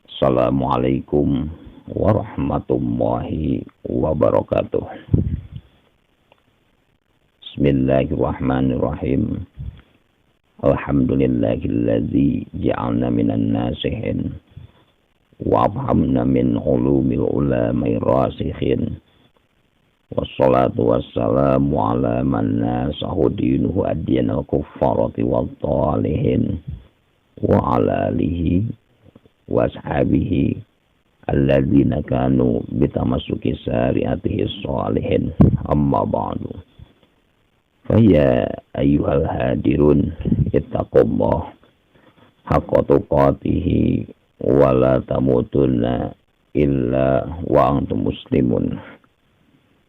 Assalamualaikum warahmatullahi wabarakatuh. Bismillahirrahmanirrahim. Alhamdulillahilladzi ja'alna minan nasihin wa afhamna min ulumil ulamai rasikhin. Wassalatu wassalamu ala man nasahu dinuhu adyanal kuffarati wal talihin wa ala alihi washabihi alladzina kanu bitamassuki syariatihi shalihin. Amma ba'du. Faya ayyuhal hadirun ittaqullah haqqa tuqatihi wa la tamutunna illa wa antum muslimun.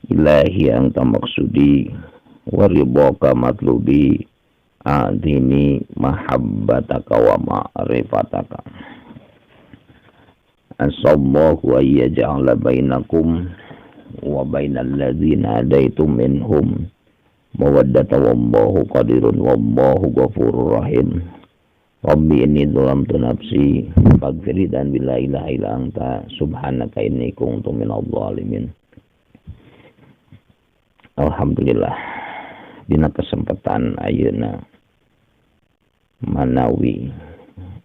Ilahi anta maksudi wa ridhaka matlubi a'dini mahabbataka wa ma'rifataka. Asallahu wa yaj'ala bainakum wa bainal ladzina adaitum minhum mawaddata wallahu qadirun wallahu ghafurur rahim. Rabbi inni dhalamtu nafsi faghfir dan bila ilaha illa anta subhanaka inni kuntu minadh dhalimin. Alhamdulillah, dina kesempatan ayeuna manawi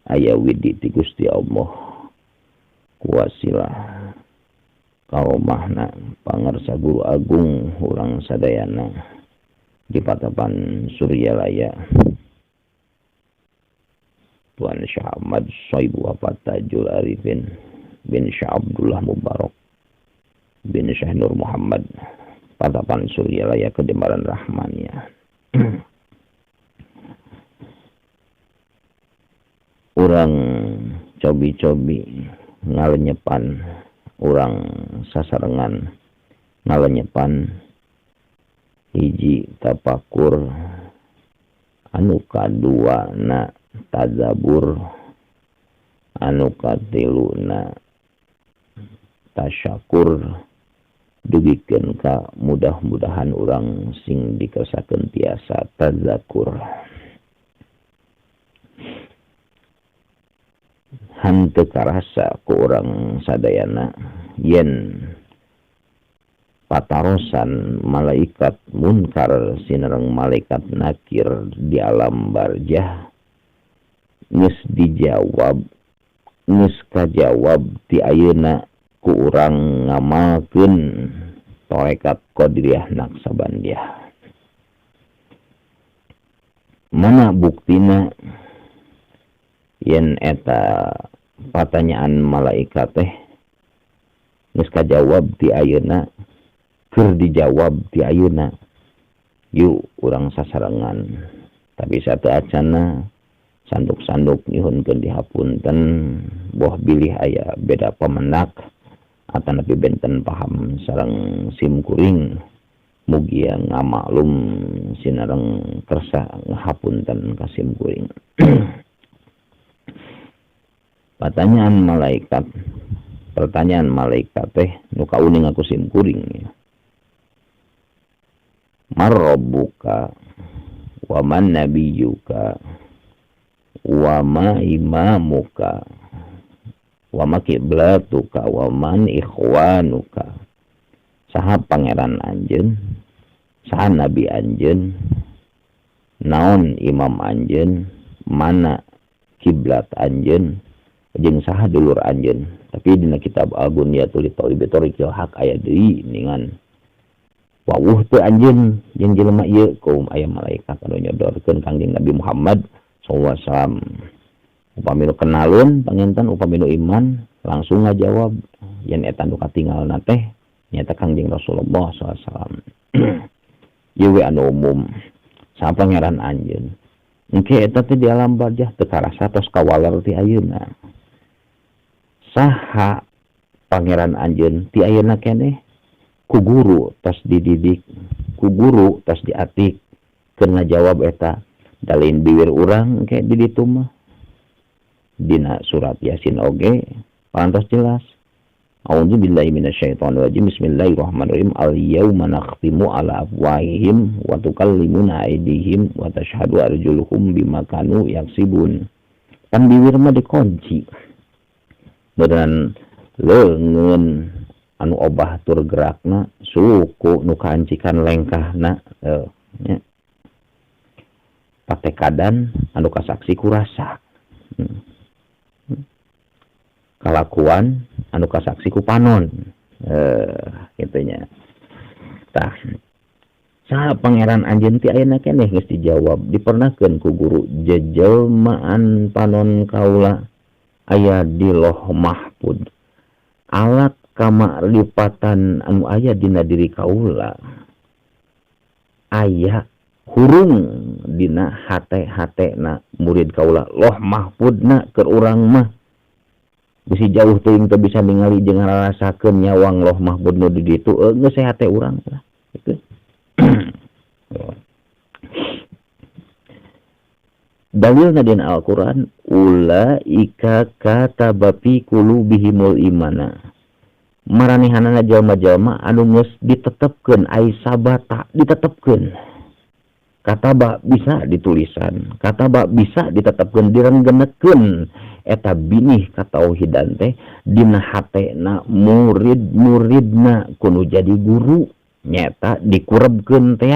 aya widi ti Gusti Allah kuasilah karomahna pangarsa guru agung urang sadayana di Patapan Suryalaya Tuan Syekh Ahmad Soibu Wafat Tajul Arifin bin Syekh Abdullah Mubarak bin Syekh Nur Muhammad Patapan Suryalaya Kedembaran Rahmania. Urang cobi-cobi ngalenyepan, urang sasarengan ngalenyepan hiji tapakur anu kadua na tadzabur anu katiluna tasyakur dugikeun ka mudah-mudahan urang sing dikesakeun tiasa tadzakur. Hanteu karasa ku urang sadayana yen patarosan malaikat munkar sinereng malaikat nakir di alam barzah geus dijawab, geus kajawab ti ayeuna ku urang ngamalkeun tarekat qadiriyah naqsabandiyah. Mana buktina yen eta pertanyaan malaikat teh geus kajawab ti ayeuna, keur dijawab ti ayeuna. Yuk urang sasarengan tapi satu acana sanduk-sanduk nyuhunkeun dihapunten boh bilih aya beda pamendak atanapi benten paham sareng sim kuring mugi ngamaklum sinareng kersa ngahapunten ka sim kuring. Pertanyaan malaikat teh nu kauning aku sim kuring ya. Marrabbuka wa man nabiyyuka wa ma imamuka wa ma qiblatuka wa man ikhwanuka. Saha pangeran anjeun, saha nabi anjeun, naon imam anjeun, mana kiblat anjeun, jeung saha dulur anjeun. Tapi dina kitab Al-Ghuniyatul Talibul Haq aya deui ningan wawuh teu anjeun jeung jelema ieu kaum aya malaikat anu nyodorkeun Kangjeng Nabi Muhammad sallallahu alaihi wasallam. Upami nu kenalun panginten upami nu iman langsung ngajawab yen eta nu katinggalna teh nyata Kangjeng Rasulullah sallallahu alaihi wasallam. Ieu we anu umum. Saha pangeran anjeun? Engke eta teh di alam barzah teu karasa tos kawaler ti ayeuna. Saha pangeran anjeun ti ayeuna keneh? Ku guru tos dididik, ku guru tos diatik, keur ngajawab eta dalin biwir urang engke di ditu mah. Dina surat Yasin oge parantos jelas. A'udzubillahi minasyaitonir rajim. Bismillahirrahmanirrahim. Al-yauma nakhtimu ala afwahihim wa tukallimuna aydihim wa tashhadu arjuluhum bima kanu yaksibun. Kan bibir mah dikunci. dan leungeun anu obah tur gerakna suku nu kaancikan lengkahna nya patekadan anu kasaksi ku rasa kalakuan anu kasaksi ku panon kitu nya tah saha pangeran anjeun ti ayeuna keneh geus dijawab dipernahkeun ku guru jejelmaan panon kaula aya di Lauh Mahfuz alat kamarlipatan anu aya dina diri kaula aya hurung dina hate-hatena murid kaula Lauh Mahfuzna keur urang mah bisi jauh teuing teu bisa ningali jeung ngarasakeun nyawang Lauh Mahfuz nu di ditu geus hate urang lah kitu. Dalilna dina Al-Qur'an ulaika kataba fi qulubihimul imana maranehanana jalma-jalma anu geus ditetepkeun ai sabata ditetepkeun kataba bisa ditulisan kataba bisa ditetepkeun direnggenekeun eta binih katauhidan teh dina hatena murid-muridna kudu jadi guru nyata dikurebkeun teh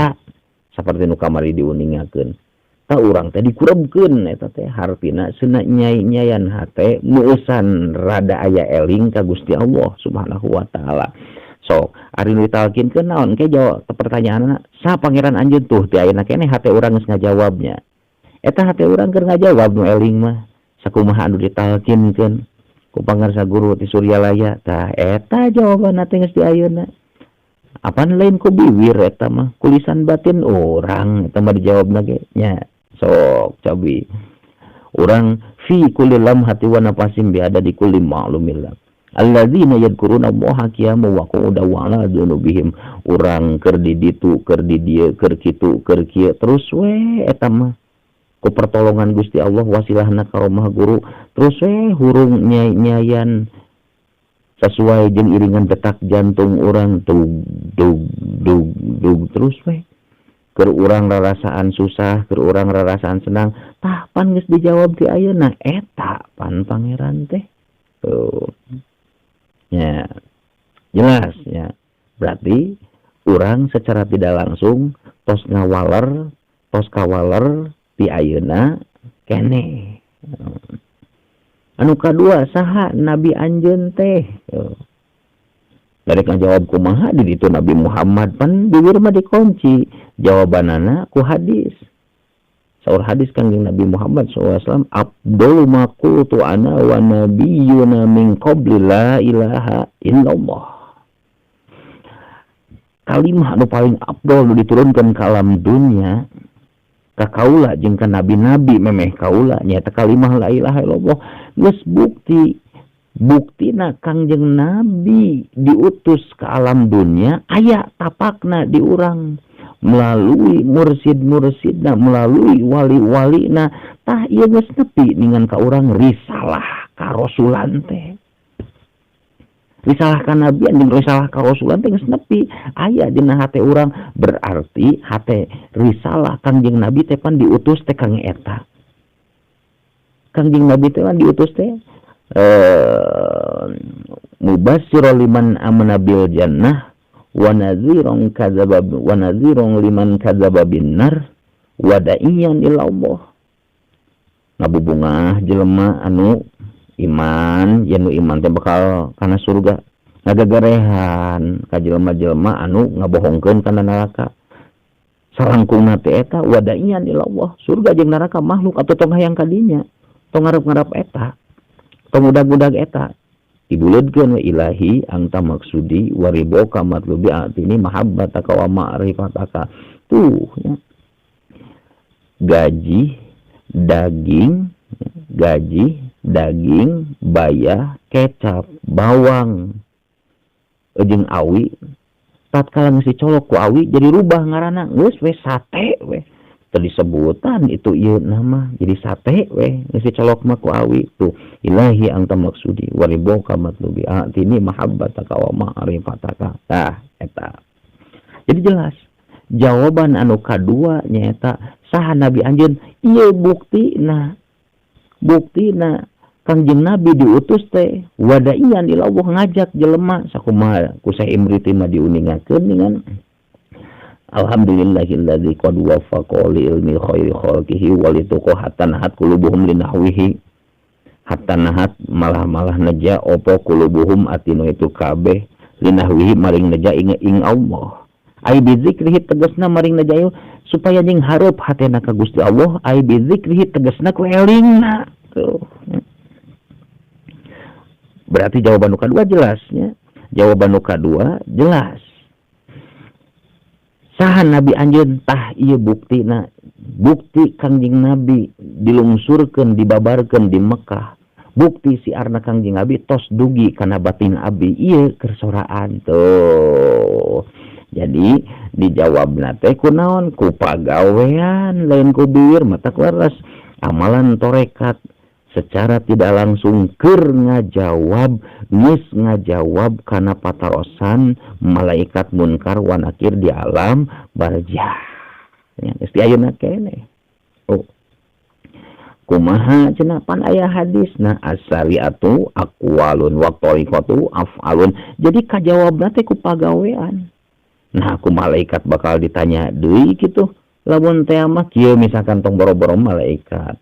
saperti nu kamari diuningakeun ta urang teh dikurebkeun eta teh hartina seuna nyai-nyayan hate muusan rada aya eling ka Gusti Allah Subhanahu wa taala. So, ari nu ditalkinkeun naon ke jawab pertanyaanna sa pangeran anjeun tuh ti ayeuna keneh hate urang geus ngajawabnya. Eta hate urang keur ngajawab nu eling mah sakumaha anu ditalkinkeun ku pangarsa guru ti Suryalaya tah eta jawabanna teh geus di ayeuna. Apaan lain ku bibir eta mah kulisan batin orang eta mah dijawabna ge nya. Sok cabi urang fi kulli lamhati wa nafasin bi ada di kulli ma'lumillah alladzina yadhkuruna allaha qiyaman wa qu'udan wa 'ala junubihim urang keur di ditu keur di dieu keur kitu keur kieu terus we eta mah ku pertolongan Gusti Allah wasilahna ka romah guru terus we hurung nyayan sesuai jeung iringan detak jantung urang dug dug dug dug terus we keur urang rarasaan susah, keur urang rarasaan senang, tah pan geus dijawab ti ayeuna eta pan pangeran teh. Tuh. Ya. Jelas ya. Berarti urang secara tidak langsung tos ngawaler, tos kawaler ti ayeuna keneh. Anu kadua saha Nabi anjeun teh? Dari jawab kumaha di ditu Nabi Muhammad pan bibir mah dikunci jawabanana ku hadis saur hadis kanjeng Nabi Muhammad SAW abdul ma qultu ana wa nabiyyuna min qabli la ilaha illallah kalimah anu paling abdul nu diturunkeun ka alam dunya ka kaula jeung ka nabi-nabi memeh kaula nyaeta kalimah la ilaha illallah geus buktina kangjeng Nabi diutus ke alam dunia aya tapakna di urang melalui mursid-mursidna melalui wali-walina tah ieu geus nepi ningan ka urang risalah ka rasulan teh risalah ka nabian jeung risalah ka rasulan teh geus nepi aya dina hate urang berarti hate risalah kangjeng Nabi teh pan diutus teh kang eta kangjeng Nabi teh pan diutus teh mubasyir liman amana bil jannah wa nadhirun liman kadzaba binnar wa da'iyan ila Allah ngabubungah jelema anu iman yen nu iman teh bakal kana surga ngagagarehan ka jelema-jelema anu ngabohongkeun kana neraka sarangkungna teh eta wa da'iyan ila Allah surga jeung neraka makhluk atuh tong hayang ka dinya tong ngarep-ngarep eta pemudak-budak eta dibuleudkeun wa ilahi anta maksudi wa riboka matlubi atini mahabbataka wa ma'rifataka tuh ya. gaji daging bayah kecap bawang jeung awi tatkala geus dicolok ku awi jadi rubah ngaranna geus we sate we teu disebutan itu ieu nama jadi sate we geus dicolok mah ku awi tuh ilahi anta maksudi wa riboka matlubi atini mahabbataka wa ma'rifataka tah eta jadi jelas jawaban anu kadua nyaeta saha nabi anjeun ieu buktina Kangjeng Nabi diutus teh wadaian ilawah ngajak jelema sakumaha ku Syekh Imri mah diuningakeun dengan alhamdulillahilladzi qad waffaqa li ilmi khairi khalqihi wa li tuqa hatta nahat qulubuhum linahwihi hatta nahat malah neja opo qulubuhum atinu itu kabeh linahwihi maring neja ing Allah ai bizikrihi tegasna maring neja supaya jeung hareup hatena ka Gusti Allah ai bizikrihi tegasna ku elingna tuh. Berarti jawaban nu kadua jelasnya. Jawaban nu kadua jelas. Saha Nabi anjeun tah ieu buktina. Bukti Kangjeng Nabi dilungsurkeun dibabarkeun di Mekah. Bukti siarna Kangjeng Nabi tos dugi kana batin abi ieu keur soraan tuh. Jadi dijawabna teh kunaon ku pagawean lain ku biwir mata laras amalan torekat secara tidak langsung keur ngajawab karena patarosan malaikat munkar wa nakir di alam barzah. Ya, mesti ayeuna keneh. Oh. Kumaha cenah pan aya hadisna as-syari'atu aqwalun wa tariqatu af'alun. Jadi kajawabna teh ku pagawean. Nah, ku malaikat bakal ditanya deui kitu. Lamun teh mah kieu misalkan tong boro-boro malaikat.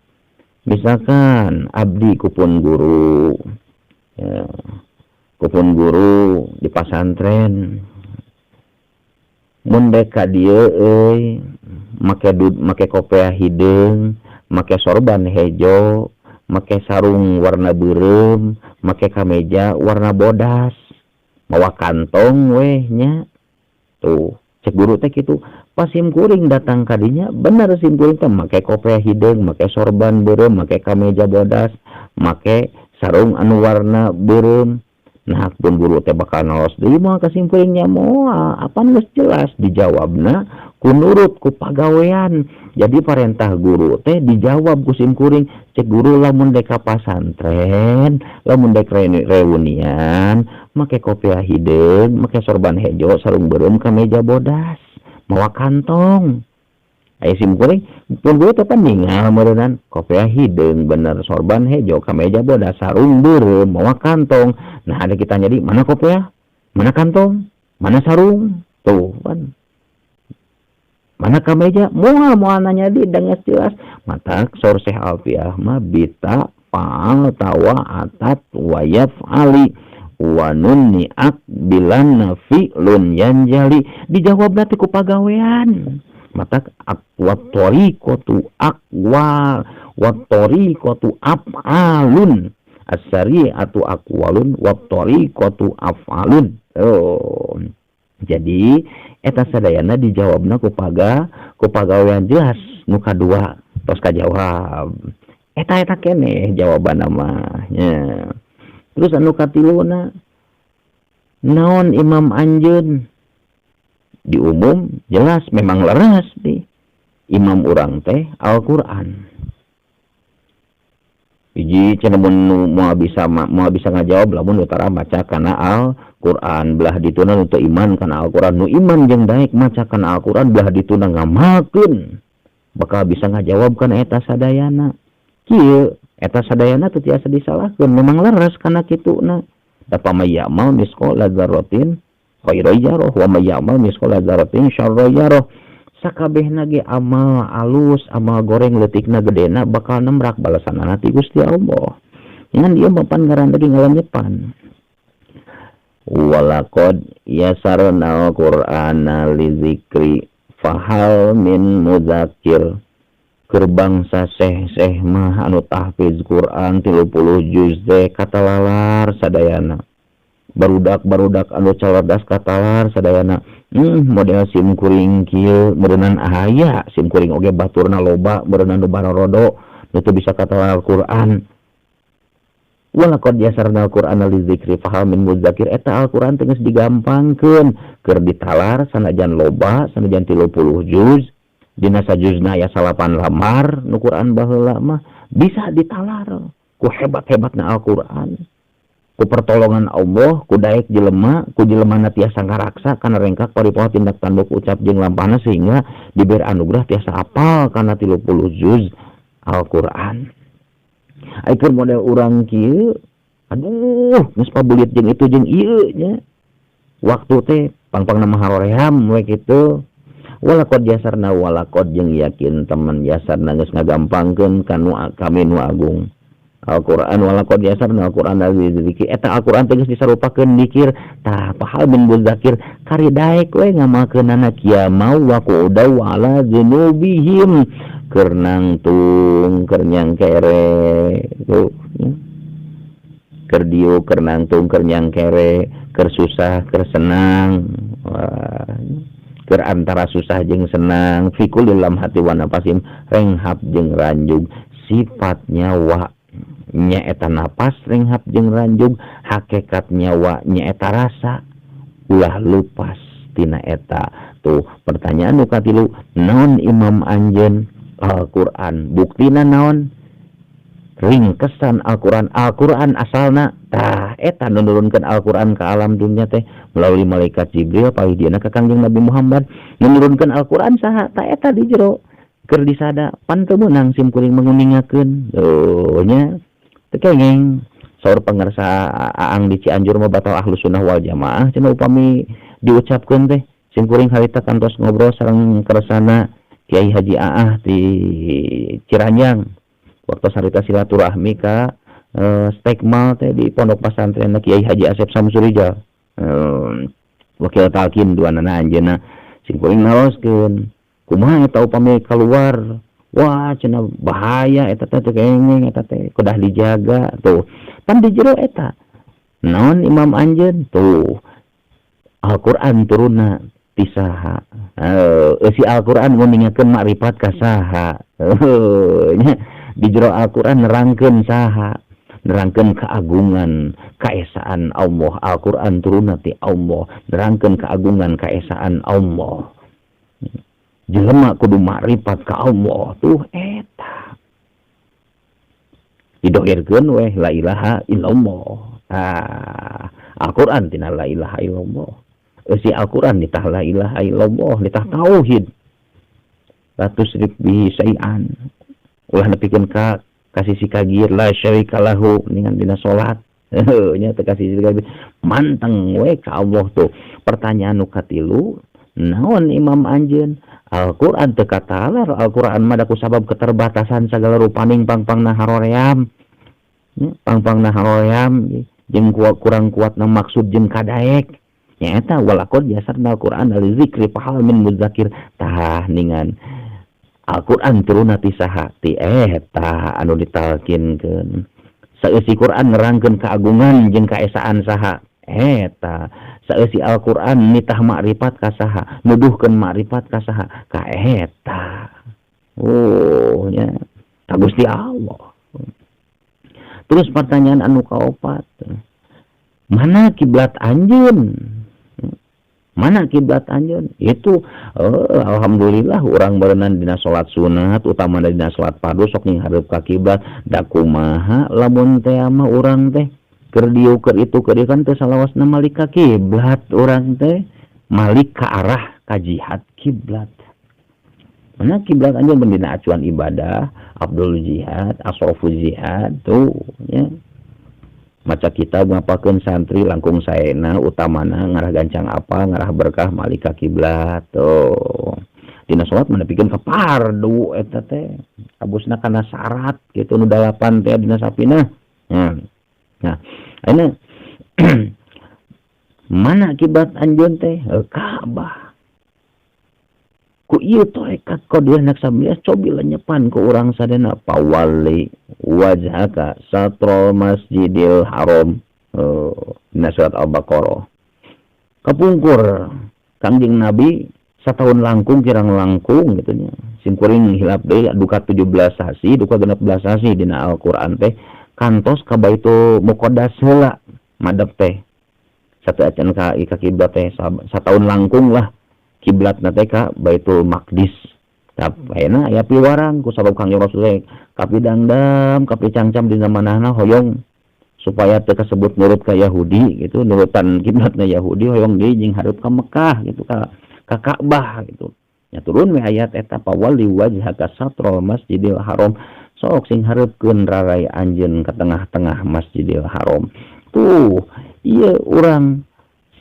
Misalkan abdi kupun guru, ya, kupun guru di pasantren, mun deka dieu euy, make kopiah hideung, make sorban hejo, make sarung warna beureum, make kameja warna bodas, mawa kantong weh nya. Tuh, cek guru teh kitu. Pas simkuring datang kadinya, bener simkuring teh make kopiah hideung, make sorban beureum, make kameja bodas, make sarung anu warna beureum. Nah, pun guru teh bakal naos deui moal ka simkuringnya moal, apa geus jelas dijawabna ku nurut ku pagawean. Jadi perintah guru teh dijawab ku simkuring. Cek guru lamun dek ka pasantren, lamun dek reunian, make kopiah hideung, make sorban hejo, sarung beureum, kameja bodas. Mawa kantong. Aya simkuring pun gue teh ningal meureunnan kopiah hideung bener sorban hejo kameja bodas sarung beureum mawa kantong. Nah ada kita jadi mana kopiah? Mana kantong? Mana sarung? Tuh kan. Mana kameja? Moal nanya di dengan jelas. Mata sor Syekh Alfiah mah bita fa'al tawa atat wayaf ali wa nun ni'at bilan fi'lun yanjali. Dijawab nanti ku pagawean. Mata wa tariqatu aqwal wa tariqatu af'alun as-syari'atu aqwalun wa tariqatu af'alun. Oh. Jadi eta sadayana dijawabna ku pagawean jelas nu kadua tos kajawab. Eta keneh jawabanna mah nya. Terus anu katiluna naon imam anjeun di umum jelas memang leres di imam urang teh Al-Qur'an. Hiji cenah mun moal bisa ngajawab lamun utara maca kana Al-Qur'an belah dituna nu teu iman kana Al-Qur'an nu iman jeung daek maca kana Al-Qur'an belah dituna ngamalkeun bakal bisa ngajawab kana eta sadayana. Kieu eta sadayana teu tiasa disalahkeun memang leres kana kituna. Da pamayamal misqala dzarratin khairan yarah wa mayamal misqala dzarratin syarran yarah. Sakabehna ge amal alus, amal goreng leutikna gedena bakal nemrak balasanana ti Gusti Allah. Ngan dieu mapan ngaran tadi ngalanjepan. Walaqad yasarna al-Qur'ana lizikri fahal min mudzakir. Kerbangsa seh mah anu tahfiz Quran 30 juz teh katalalar sadayana. Barudak anu cerdas katalar sadayana. Model simkuring kieu meureunnan aya simkuring oge baturna loba meureunnan nu barodo nu teu bisa katalar Al-Qur'an. Walaqad yasarna al-Qur'ana lizikri fahal min mudzakir eta Al-Qur'an teh geus digampangkeun keur ditalar sanajan loba sanajan 30 juz. Dina sajuzna aya 8 lamar nu Quran baheula mah bisa ditalar ku hebat-hebatna Al-Qur'an. Ku pertolongan Allah ku daek jelema ku jelemana tiasa ngaraksa kana rengkak paripoho tindak tanduk ucap jeung lampahna sehingga diberi anugerah tiasa apal kana 30 juz Al-Qur'an. Aikur model urang kieu, aduh, geus pabulit jeung itu jeung ieu nya. Waktu teh pang-pang nama haroream we kitu. Walakod jasarna walakod jeung yakin teman jasarna geus ngagampangkeun kanu kami nu agung. Al-Qur'an walakod jasarna Al-Qur'an dzikir eta Al-Qur'an teh geus disarupakeun dikir tah pahal bin mudzakir kari daek we ngamakeunana kieu mau wa qudau ala dzunubihim keur nangtung keur nyangkere tuh keur dieu keur nangtung keur nyangkere keur susah keur senang keur antara susah jeung senang fikul dalam hati wa napasim renghap jeung ranjug sifatnya wa nyaeta napas renghap jeung ranjug hakikat nyawa nyaeta rasa ulah lupas tina eta tuh pertanyaan nu katilu naon imam anjeun Al-Qur'an buktina naon ringkesan Al-Qur'an asalna tah eta nu nurunkeun Al-Qur'an ka alam dunya teh melalui malaikat Jibril pahidieuna ka Kangjeng Nabi Muhammad nurunkeun Al-Qur'an saha tah eta di jero keur disada pan teu meunang sim kuring menguningakeun nya tekengeng saur pangarsa aang di Cianjur mah batal Ahlus Sunnah wal Jamaah cenah upami diucapkeun teh sim kuring harita kantos ngobrol sareng kersana Kiai Haji Aah di Ciranjang waktu sarita silaturahmi ka stekmal teh di pondok pesantren Kiai Haji Asep Samsurijal wakil talkin duanana anjeunna sim kuring naoskeun kumaha eta upami keluar wah cenah bahaya eta teh kengeng eta teh kudah dijaga tuh kan di jero eta naon imam anjeun tuh Al-Qur'an turunna ti saha si Al-Qur'an nguningkeun makrifat ka saha nya di jero Al-Qur'an nerangkeun saha nerangkeun keagungan kaesaan Allah Al-Qur'an turunna ti Allah nerangkeun keagungan kaesaan Allah jelema kudu makrifat ka Allah tuh eta didohirkeun weh la ilaha illallah Al-Qur'an tina la ilaha illallah si Al-Qur'an ditah la ilaha illallah ditah tauhid la tusyrik bihi syai'an ulah nepikeun ka kasisi kagir la syarika lahu ningan dina salat nya teh kasisi kagir manteng we ka Allah tuh pertanyaan nu katilu naon imam anjeun Al-Qur'an teu katalar Al-Qur'an mah da ku sabab keterbatasan sagala rupaning pang-pangna haroream pang-pangna haroream jeung kurang kuatna maksud jeung kadaek nyaeta walaqad jasarna Al-Qur'an al-zikri fahal min mudzakir tah ningan Al-Qur'an turunna ti saha ti eta anu ditalkinkeun saeusi Qur'an nerangkeun keagungan jeung kaesaan saha eta saeusi Al-Qur'an nitah makrifat ka saha nuduhkeun makrifat ka saha ka eta nya ka Gusti Allah. Terus pertanyaan anu kaopat mana kiblat anjeun itu alhamdulillah urang berenang dina salat sunat utama dina salat fardu sok nghareup ka kiblat da kumaha lamun teh mah urang teh keur dieu keur itu keur kan teh salawasna malik ka kiblat urang teh malik ka arah ka jihad kiblat mana kiblat anjeun dina acuan ibadah Abdul Jihad Asraful Jihad tuh nya maca kitab ngapakeun santri langkung saena utamana ngarah gancang apa ngarah berkah malik ka kiblat tuh dina salat mana pikeun ka fardu eta teh abusna kana syarat kitu nu 8 teh dina sapina nah ayeuna mana kiblat anjeun teh Ka'bah ku ieu tarekat qadiah naksabias cobi lenyepan ku urang sadena pawali wajhaka satrul masjidil haram dina surat Al-Baqarah kapungkur Kangjeng Nabi satahun langkung kirang langkung gitu nya sim kuring hilap deui duka 17 sasi duka 16 sasi dina Al-Qur'an teh kantos ka Baitul Muqaddas heula madep teh satu acan ka kiblat teh satahun langkung lah kiblatna teh ka Baitul Maqdis ayeuna aya piwarang ku sabab Kangjeng Rasul kapidangdam kapicangcam dina manahna hoyong supaya teu kasebut nurut ka Yahudi gitu nurutan kiblatna Yahudi hoyong deui jeung hareup ka Mekah gitu ka Ka'bah gitu nya turun we ayat eta pawalli wajhaka satrul masjidil haram sok sing hareupeun rarai anjeun ka tengah-tengah Masjidil Haram. Tuh ieu urang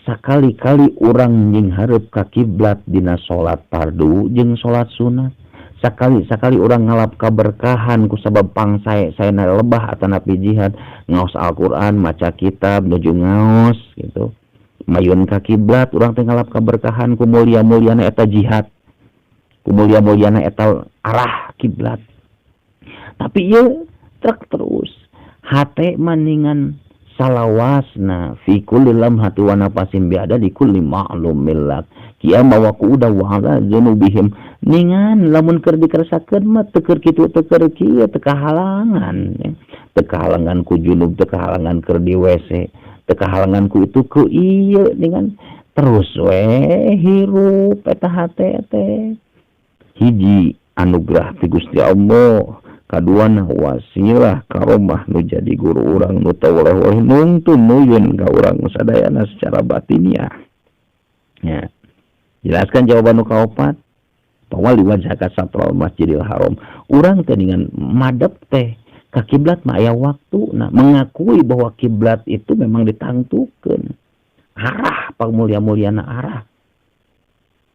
sakali-kali urang jeung hareup ka kiblat dina salat fardu jeung salat sunat. Sakali-sakali urang ngalap kaberkahan ku sabab pangsaena lebah atanapi jihad, ngaos Al-Qur'an, maca kitab, nuju ngaos gitu. Mayun ka kiblat urang teh ngalap kaberkahan ku mulia-muliana eta jihad. Ku mulia-muliana eta arah kiblat. Tapi ieu trek terus hate maningan salawasna fi kulli lamhati wa nafasin biada di kulli ma'lum millat kiam wa quda wa ala dzunubihim ningan lamun keur dikeresakeun mah teu keur kitu teu keur kieu teu kahalangan teu kahalangan ku junub teu kahalangan keur di WC teu kahalangan ku itu ku ieu ningan terus we hirup eta hate teh hiji anugerah ti Gusti Allah, kaduana wasilah karomah nu jadi guru urang nu teu oleh-oleh nuntun nuyeun ka urang sadayana secara batiniah. Ya. Jelaskan jawaban nu kaopat. Bahwa liwajhaka satral Masjidil Haram. Urang teh dengan madep teh ka kiblat mah aya waktuna, mengakui bahwa kiblat itu memang ditangtukeun. Arah pamulia-muliana arah.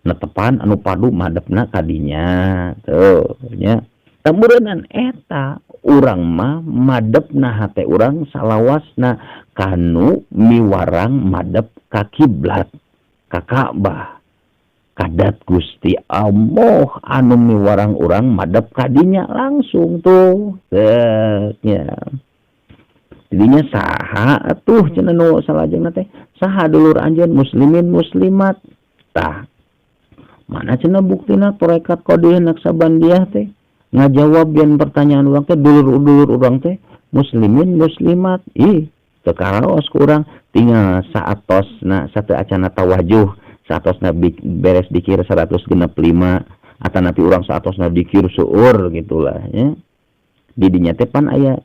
Netepan anu padu madepna kadinya tuh nya tameureunnan eta urang mah madepna hate urang salawasna kanu miwarang madep ka kiblat ka Ka'bah kadat Gusti Allah anu miwarang urang madep kadinya langsung tuh nya didinya saha atuh cenah nu salajengna teh saha dulur anjeun muslimin muslimat tah mana cenah buktina torekat kode naksabandiah teh ngajawab yang pertanyaan urang teh dulur-dulur urang teh muslimin muslimat teu karaos ku urang tinggal saatosna sateu acana tawajuh saatosna beres dikir 165 atanapi urang saatosna dikir seueur gitulah nya di dinya teh pan aya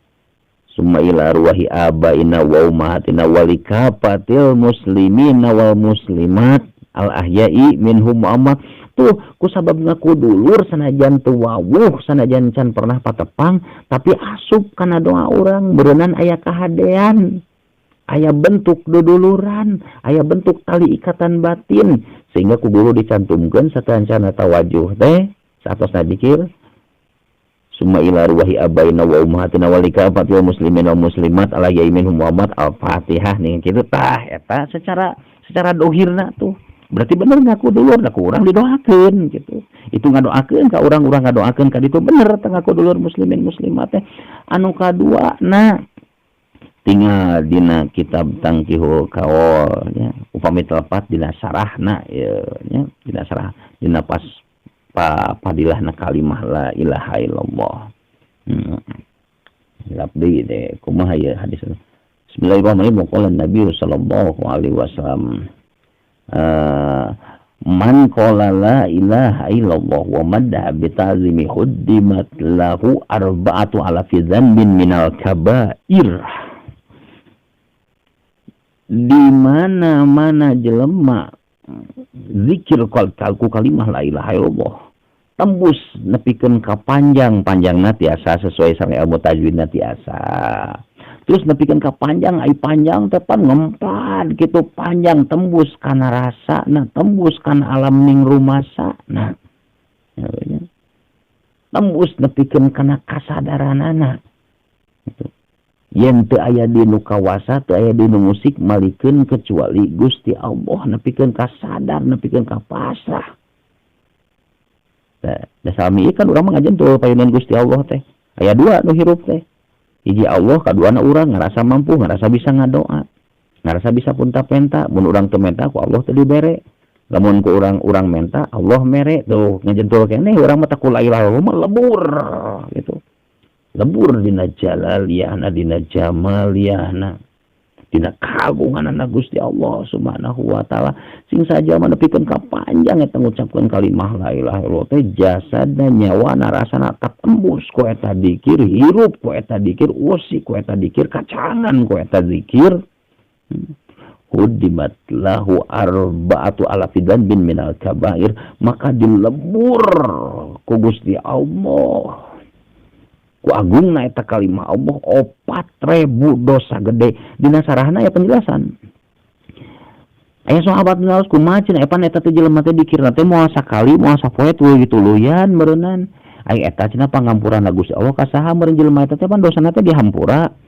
summa ila ruhi abaina wa ummahatina walikafatil muslimina wal muslimat al ahya'i minhum Muhammad tuh kusabab ngaku dulur sanajan teu wawuh sanajan can pernah patepang tapi asup kana doa urang beureunan aya kahadean aya bentuk duduluran aya bentuk tali ikatan batin sehingga kudu dicantumkeun satancana tawajuh teh saatosna dikir summa ila ruhi abaina wa ummahatina walikafatil muslimin wa muslimat ala yaiminhum Muhammad al-Fatihah nih kitu tah eta secara dohirna tuh berarti bener ngaku dulur ngaku urang didoakeun gitu itu ngadoakeun ka urang ngadoakeun ka ditu bener teh ngaku dulur muslimin muslimat teh anu kadua na tinggal dina kitab Tangkihul Qaul nya upami telepat dina sarahna nya dina sarah dina pas padilahna kalimah la ilaha illallah labdi de kumaha ieu hadis Bismillahirrahmanirrahim qala Nabi sallallahu alaihi wasallam man qala la ilaha illallah wa madda bi ta'zimi khuddimat lahu arba'atu alafi dzanbin minal kaba'ir di mana-mana jelema zikir kalku kalimah la ilaha illallah tembus nepikeun ka panjangna tiasa sesuai sareng ilmu tajwidna tiasa terus nepikeun ka panjang ai panjang tepan ngempad gitu panjang tembus kana rasana tembus kana alam ning rumasa nah ya, tembus nepikeun kana kasadaranana gitu yen teu aya di nu kawasa teu aya di nu musik malikeun kecuali Gusti Allah nepikeun ka sadar nepikeun ka pasrah da sami kan urang mah ngajen tuh payunan Gusti Allah teh aya dua nu hirup teh hiji Allah kaduana urang ngarasa mampu ngarasa bisa ngadoa ngarasa bisa punta-penta mun urang teu menta ku Allah teu dibere lamun ku urang menta Allah mere tuh ngajentul keneh urang mah teu la ilaha illallah lebur gitu lebur dina jalaliyahna dina jamaliyahna dina kagunganna Gusti Allah Subhanahu wa taala sing saja manepikeun ka panjang eta ngucapkeun kalimah la ilaha illallah teh jasadna nyawana rasana tembus ku eta dikir hirup ku eta dikir usik ku eta dikir kacangan ku eta zikir hudimat lahu arba'atu alafidan bin minal kabair maka dilebur ku Gusti Allah ku agungna eta kalimah Allah 4.000 dosa gede. Dina sarahna aya penjelasan. Aya sahabat ngaos kumaha cenah epan eta teh jelema teh dikirna teh moal sakali moal sapoe tuluy dituluyan meureunnan. Ai eta cenah pangampuran Gusti Allah ka saha meureun jelema eta teh pan dosana teh dihampura.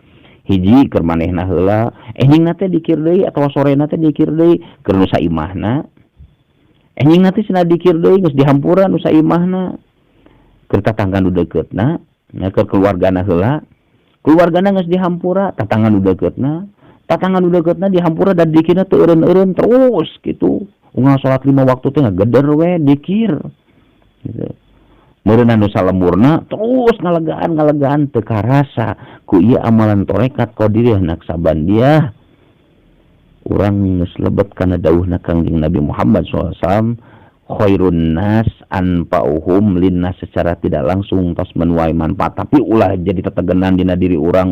Hiji keur manehna heula, enjingna teh dikir deui atawa sorena teh dikir deui keur nu saimahna. Enjingna teh cenah dikir deui geus dihampura nu saimahna. Keur tatangga nu deuketna, keur keluargana heula. Keluargana geus dihampura, tatangga nu deuketna. Tatangga nu deuketna dihampura dan dikirna teu eureun-eureun terus kitu. Unggal salat 5 waktu teh ngageder we dikir. Gitu. Meureunna nu salemurna terus ngalegaan teu karasa ku ieu amalan torekat qadiriyah saban dia urang geus lebet kana dawuhna Kangjeng Nabi Muhammad SAW khairun nas anfa'uhum linnas secara tidak langsung tos menuai manfaat tapi ulah jadi tetegenan dina diri urang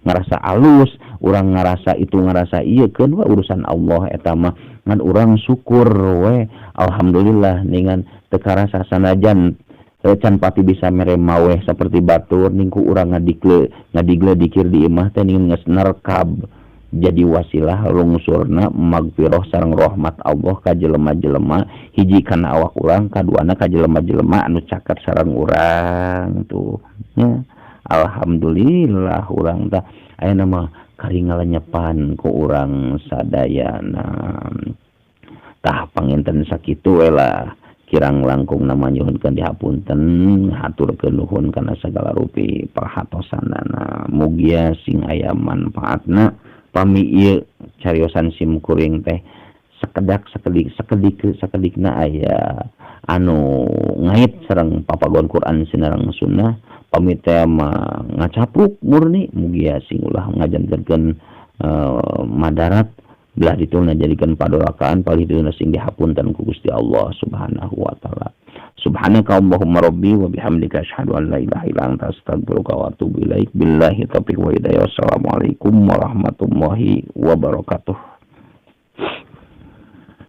ngarasa alus urang ngarasa itu ngarasa ieu keun urusan Allah eta mah ngan urang syukur we alhamdulillah ningan teu karasa sanajan can pati bisa mere maweh seperti batur ningku urang ngadigle dikir di imah teh ning geus nerkab jadi wasilah lungsurna magfirah sareng rahmat Allah ka jelema-jelema hiji kana awak urang kaduana ka jelema-jelema anu caket sareng urang tuh ya alhamdulillah urang tah ayeuna mah kari ngalenyepan ku urang sadayana tah panginten sakitu we lah kirang langkung nama nyuhunkeun dihapunten haturkeun nuhun kana sagala rupi perhatosanana mugia sing aya manfaatna pami ieu cariosan sim kuring teh sakedik-sakedikna aya anu ngait sareng papagon Quran sinareng sunnah pami teh mah ngacapluk murni mugia sing ulah ngajantenkeun madarat belah dituna jadikan padorakaan palihdeuna sing dihapunten ku Gusti Allah Subhanahu wa taala. Subhanaka Allahumma rabbi wa bihamdika asyhadu an la ilaha illa anta astaghfiruka wa atubu ilaik. Billahi taufiq wa hidayah. Wassalamualaikum warahmatullahi wabarakatuh.